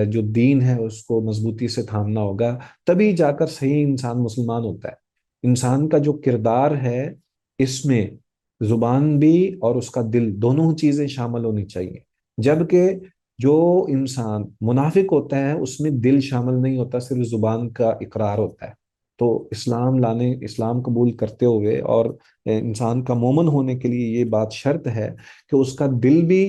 جو دین ہے اس کو مضبوطی سے تھامنا ہوگا، تبھی جا کر صحیح انسان مسلمان ہوتا ہے۔ انسان کا جو کردار ہے اس میں زبان بھی اور اس کا دل دونوں چیزیں شامل ہونی چاہیے، جبکہ جو انسان منافق ہوتا ہے اس میں دل شامل نہیں ہوتا، صرف زبان کا اقرار ہوتا ہے۔ تو اسلام قبول کرتے ہوئے اور انسان کا مومن ہونے کے لیے یہ بات شرط ہے کہ اس کا دل بھی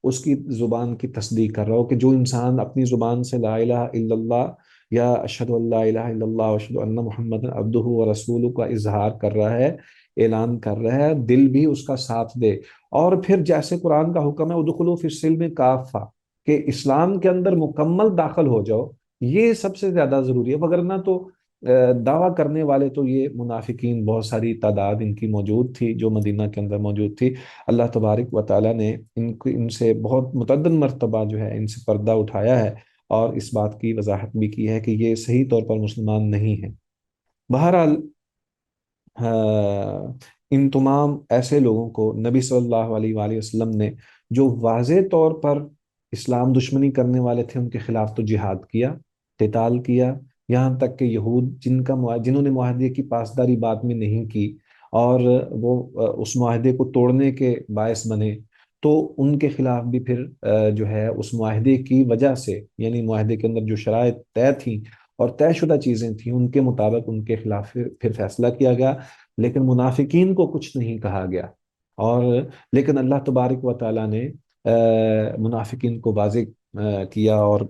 اس کی زبان کی تصدیق کر رہا ہو، کہ جو انسان اپنی زبان سے لا الہ الا اللہ یا اشہد ان لا الہ الا اللہ واشہد ان محمد عبدہ و رسولہ کا اظہار کر رہا ہے، اعلان کر رہا ہے، دل بھی اس کا ساتھ دے۔ اور پھر جیسے قرآن کا حکم ہے ادخلوا فی السلم کافہ، کہ اسلام کے اندر مکمل داخل ہو جاؤ، یہ سب سے زیادہ ضروری ہے۔ وگرنہ تو دعویٰ کرنے والے تو یہ منافقین بہت ساری تعداد ان کی موجود تھی جو مدینہ کے اندر موجود تھی، اللہ تبارک و تعالیٰ نے ان سے بہت متعدد مرتبہ جو ہے ان سے پردہ اٹھایا ہے اور اس بات کی وضاحت بھی کی ہے کہ یہ صحیح طور پر مسلمان نہیں ہیں۔ بہرحال ان تمام ایسے لوگوں کو نبی صلی اللہ علیہ وآلہ وسلم نے، جو واضح طور پر اسلام دشمنی کرنے والے تھے، ان کے خلاف تو جہاد کیا، قتال کیا، یہاں تک کہ یہود جنہوں نے معاہدے کی پاسداری بعد میں نہیں کی اور وہ اس معاہدے کو توڑنے کے باعث بنے، تو ان کے خلاف بھی پھر جو ہے اس معاہدے کی وجہ سے، یعنی معاہدے کے اندر جو شرائط طے تھیں اور طے شدہ چیزیں تھیں ان کے مطابق ان کے خلاف پھر فیصلہ کیا گیا، لیکن منافقین کو کچھ نہیں کہا گیا۔ اور لیکن اللہ تبارک و تعالیٰ نے منافقین کو واضح کیا اور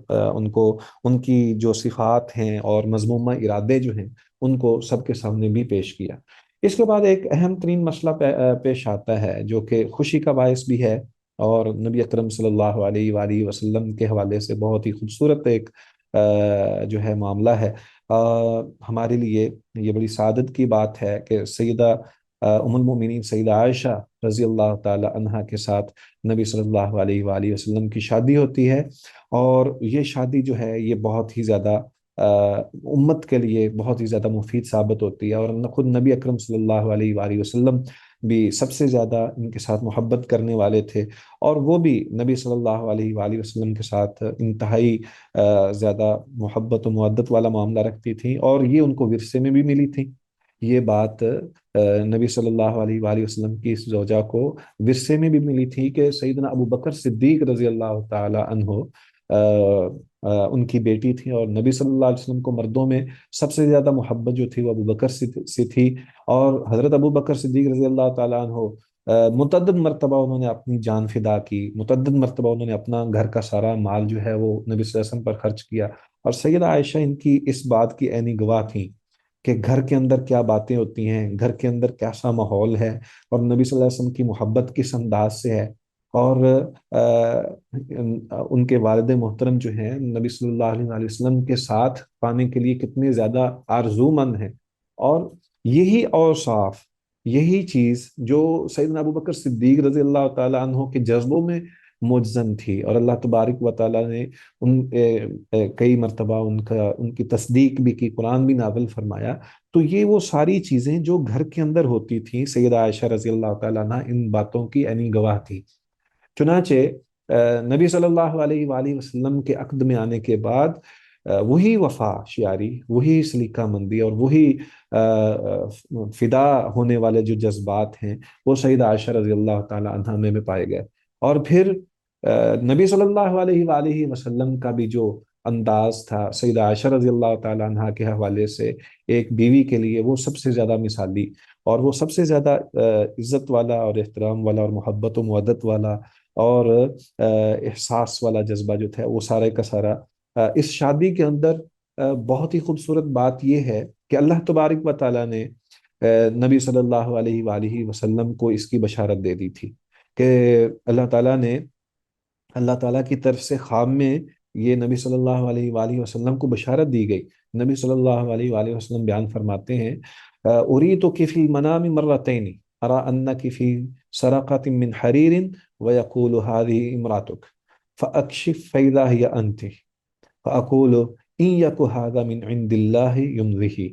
ان کی جو صفات ہیں اور مذمومہ ارادے جو ہیں ان کو سب کے سامنے بھی پیش کیا۔ اس کے بعد ایک اہم ترین مسئلہ پیش آتا ہے جو کہ خوشی کا باعث بھی ہے اور نبی اکرم صلی اللہ علیہ وآلہ وسلم کے حوالے سے بہت ہی خوبصورت ایک جو ہے معاملہ ہے۔ ہمارے لیے یہ بڑی سعادت کی بات ہے کہ سیدہ ام المؤمنین سیدہ عائشہ رضی اللہ تعالی عنہا کے ساتھ نبی صلی اللہ علیہ وآلہ وسلم کی شادی ہوتی ہے، اور یہ شادی جو ہے یہ بہت ہی زیادہ امت کے لیے بہت ہی زیادہ مفید ثابت ہوتی ہے، اور خود نبی اکرم صلی اللہ علیہ وآلہ وسلم بھی سب سے زیادہ ان کے ساتھ محبت کرنے والے تھے، اور وہ بھی نبی صلی اللہ علیہ وآلہ وسلم کے ساتھ انتہائی زیادہ محبت و مودت والا معاملہ رکھتی تھیں، اور یہ ان کو ورثے میں بھی ملی تھی۔ یہ بات نبی صلی اللہ علیہ وآلہ وسلم کی اس زوجہ کو ورثے میں بھی ملی تھی کہ سیدنا ابو بکر صدیق رضی اللہ تعالی عنہ ان کی بیٹی تھی، اور نبی صلی اللہ علیہ وسلم کو مردوں میں سب سے زیادہ محبت جو تھی وہ ابو بکر سے تھی، اور حضرت ابو بکر صدیق رضی اللہ تعالیٰ عنہ متعدد مرتبہ انہوں نے اپنی جان فدا کی، متعدد مرتبہ انہوں نے اپنا گھر کا سارا مال جو ہے وہ نبی صلی اللہ علیہ وسلم پر خرچ کیا، اور سیدہ عائشہ ان کی اس بات کی عینی گواہ تھیں کہ گھر کے اندر کیا باتیں ہوتی ہیں، گھر کے اندر کیسا ماحول ہے، اور نبی صلی اللہ علیہ وسلم کی محبت کس انداز سے ہے، اور ان کے والد محترم جو ہیں نبی صلی اللہ علیہ وسلم کے ساتھ پانے کے لیے کتنے زیادہ آرزو مند ہیں، اور یہی اوصاف، یہی چیز جو سیدنا ابو بکر صدیق رضی اللہ تعالی عنہ کے جذبوں میں مجزن تھی، اور اللہ تبارک و تعالی نے کئی مرتبہ ان کی تصدیق بھی کی، قرآن بھی نازل فرمایا، تو یہ وہ ساری چیزیں جو گھر کے اندر ہوتی تھیں، سیدہ عائشہ رضی اللہ تعالیٰ عنہ ان باتوں کی عینی گواہ تھی۔ چنانچہ نبی صلی اللہ علیہ وآلہ وسلم کے عقد میں آنے کے بعد وہی وفا شیاری، وہی سلیقہ مندی اور وہی فدا ہونے والے جو جذبات ہیں وہ سیدہ عائشہ رضی اللہ تعالی عنہ میں پائے گئے، اور پھر نبی صلی اللہ علیہ وآلہ وسلم کا بھی جو انداز تھا سیدہ عائشہ رضی اللہ تعالی عنہ کے حوالے سے ایک بیوی کے لیے وہ سب سے زیادہ مثالی اور وہ سب سے زیادہ عزت والا اور احترام والا اور محبت و مودت والا اور احساس والا جذبہ جو تھا وہ سارے کا سارا اس شادی کے اندر بہت ہی خوبصورت بات یہ ہے کہ اللہ تبارک و تعالیٰ نے نبی صلی اللہ علیہ وآلہ وسلم کو اس کی بشارت دے دی تھی کہ اللہ تعالیٰ کی طرف سے خواب میں یہ نبی صلی اللہ علیہ وآلہ وسلم کو بشارت دی گئی۔ نبی صلی اللہ علیہ وآلہ وسلم بیان فرماتے ہیں اریتک فی المنام مرتین ارى انک فی سرقۃ من حریر ویقول هذه امراتک فاکشف فاذا هي انت فاقول ان یک هذا من عند اللہ یمضیہ،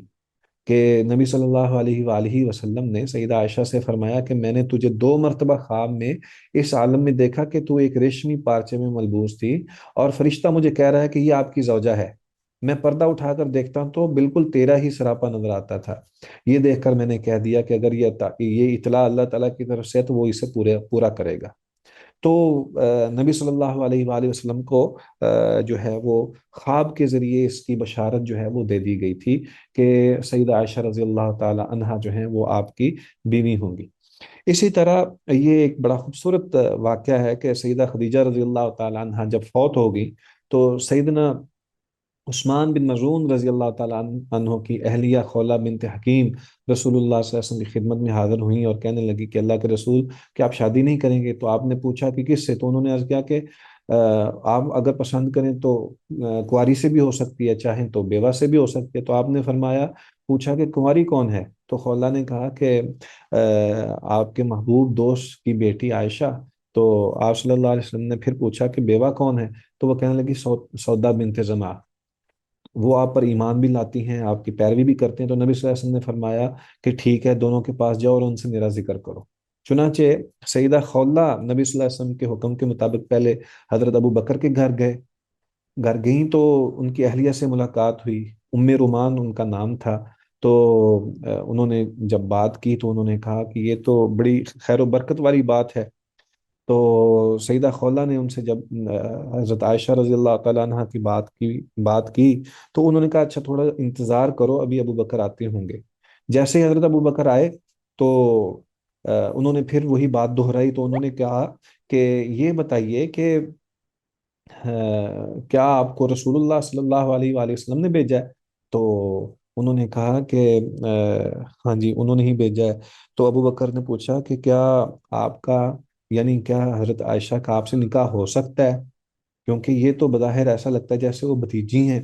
کہ نبی صلی اللہ علیہ وآلہ وسلم نے سیدہ عائشہ سے فرمایا کہ میں نے تجھے 2 مرتبہ خواب میں اس عالم میں دیکھا کہ تو ایک ریشمی پارچے میں ملبوس تھی، اور فرشتہ مجھے کہہ رہا ہے کہ یہ آپ کی زوجہ ہے۔ میں پردہ اٹھا کر دیکھتا ہوں تو بالکل تیرا ہی سراپا نظر آتا تھا۔ یہ دیکھ کر میں نے کہہ دیا کہ اگر یہ اطلاع اللہ تعالیٰ کی طرف سے ہے تو وہ اسے پورا کرے گا۔ تو نبی صلی اللہ علیہ وآلہ وسلم کو جو ہے وہ خواب کے ذریعے اس کی بشارت جو ہے وہ دے دی گئی تھی کہ سیدہ عائشہ رضی اللہ تعالی عنہا جو ہیں وہ آپ کی بیوی ہوں گی۔ اسی طرح یہ ایک بڑا خوبصورت واقعہ ہے کہ سیدہ خدیجہ رضی اللہ تعالی عنہا جب فوت ہو گئی تو سیدنا عثمان بن مظعون رضی اللہ تعالیٰ عنہ کی اہلیہ خولہ بنت حکیم رسول اللہ صلی اللہ علیہ وسلم کی خدمت میں حاضر ہوئیں اور کہنے لگی کہ اللہ کے رسول، کہ آپ شادی نہیں کریں گے؟ تو آپ نے پوچھا کہ کس سے؟ تو انہوں نے عرض کیا کہ آپ اگر پسند کریں تو کنواری سے بھی ہو سکتی ہے، چاہیں تو بیوہ سے بھی ہو سکتی ہے۔ تو آپ نے فرمایا، پوچھا کہ کنواری کون ہے؟ تو خولہ نے کہا کہ آپ کے محبوب دوست کی بیٹی عائشہ۔ تو آپ صلی اللہ علیہ وسلم نے پھر پوچھا کہ بیوہ کون ہے؟ تو وہ کہنے لگی سودا بنت زمعہ، وہ آپ پر ایمان بھی لاتی ہیں، آپ کی پیروی بھی کرتے ہیں۔ تو نبی صلی اللہ علیہ وسلم نے فرمایا کہ ٹھیک ہے، دونوں کے پاس جاؤ اور ان سے میرا ذکر کرو۔ چنانچہ سیدہ خولہ نبی صلی اللہ علیہ وسلم کے حکم کے مطابق پہلے حضرت ابو بکر کے گھر گئیں تو ان کی اہلیہ سے ملاقات ہوئی، ام رومان ان کا نام تھا۔ تو انہوں نے جب بات کی تو انہوں نے کہا کہ یہ تو بڑی خیر و برکت والی بات ہے۔ تو سیدہ خولہ نے ان سے جب حضرت عائشہ رضی اللہ تعالیٰ عنہ کی بات کی تو انہوں نے کہا اچھا تھوڑا انتظار کرو، ابھی ابو بکر آتے ہوں گے۔ جیسے ہی حضرت ابو بکر آئے تو انہوں نے پھر وہی بات دہرائی۔ تو انہوں نے کہا کہ یہ بتائیے کہ کیا آپ کو رسول اللہ صلی اللہ علیہ وآلہ وسلم نے بھیجا ہے؟ تو انہوں نے کہا کہ ہاں جی، انہوں نے ہی بھیجا ہے۔ تو ابو بکر نے پوچھا کہ کیا آپ کا، یعنی کیا حضرت عائشہ کا آپ سے نکاح ہو سکتا ہے؟ کیونکہ یہ تو بظاہر ایسا لگتا ہے جیسے وہ بھتیجی ہیں۔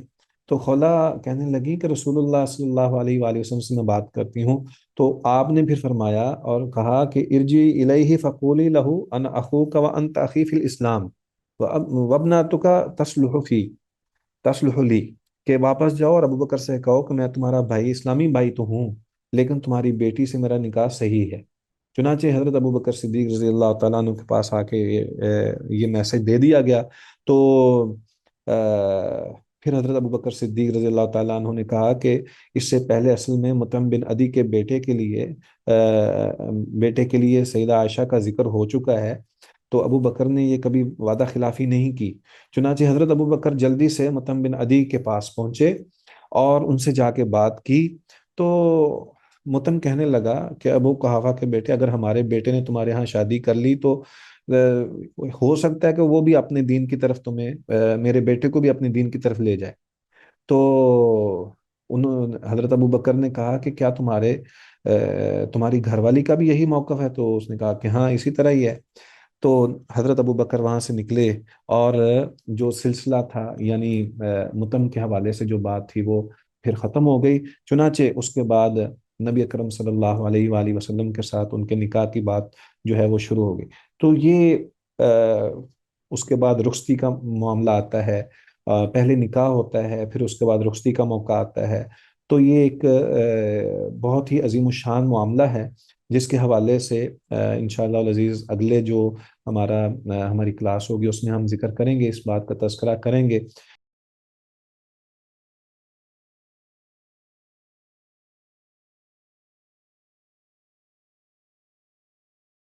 تو خولہ کہنے لگی کہ رسول اللہ صلی اللہ علیہ وآلہ وسلم سے میں بات کرتی ہوں۔ تو آپ نے پھر فرمایا اور کہا کہ ارجی الیہ فقولی لہو انا اخوک وانت اخی فی الاسلام وابناتک تصلح لی، کہ واپس جاؤ اور ابو بکر سے کہو کہ میں تمہارا بھائی، اسلامی بھائی تو ہوں، لیکن تمہاری بیٹی سے میرا نکاح صحیح ہے۔ چنانچہ حضرت ابو بکر صدیق رضی اللہ تعالیٰ عنہ کے پاس آ کے یہ میسج دے دیا گیا۔ تو پھر حضرت ابو بکر صدیق رضی اللہ تعالیٰ عنہ نے کہا کہ اس سے پہلے اصل میں مطعم بن عدی کے بیٹے کے لیے سیدہ عائشہ کا ذکر ہو چکا ہے، تو ابو بکر نے یہ کبھی وعدہ خلافی نہیں کی۔ چنانچہ حضرت ابو بکر جلدی سے مطعم بن عدی کے پاس پہنچے اور ان سے جا کے بات کی۔ تو مطعم کہنے لگا کہ ابو قحافہ کے بیٹے، اگر ہمارے بیٹے نے تمہارے ہاں شادی کر لی تو ہو سکتا ہے کہ وہ بھی اپنے دین کی طرف میرے بیٹے کو بھی اپنے دین کی طرف لے جائے۔ تو حضرت ابو بکر نے کہا کہ کیا تمہاری گھر والی کا بھی یہی موقف ہے؟ تو اس نے کہا کہ ہاں اسی طرح ہی ہے۔ تو حضرت ابو بکر وہاں سے نکلے اور جو سلسلہ تھا، یعنی متم کے حوالے سے جو بات تھی وہ پھر ختم ہو گئی۔ چنانچہ اس کے بعد نبی اکرم صلی اللہ علیہ وآلہ وسلم کے ساتھ ان کے نکاح کی بات جو ہے وہ شروع ہو گئی۔ تو یہ اس کے بعد رخصتی کا معاملہ آتا ہے، پہلے نکاح ہوتا ہے، پھر اس کے بعد رخصتی کا موقع آتا ہے۔ تو یہ ایک بہت ہی عظیم الشان معاملہ ہے جس کے حوالے سے انشاءاللہ العزیز اگلے جو ہماری کلاس ہوگی اس میں ہم ذکر کریں گے، اس بات کا تذکرہ کریں گے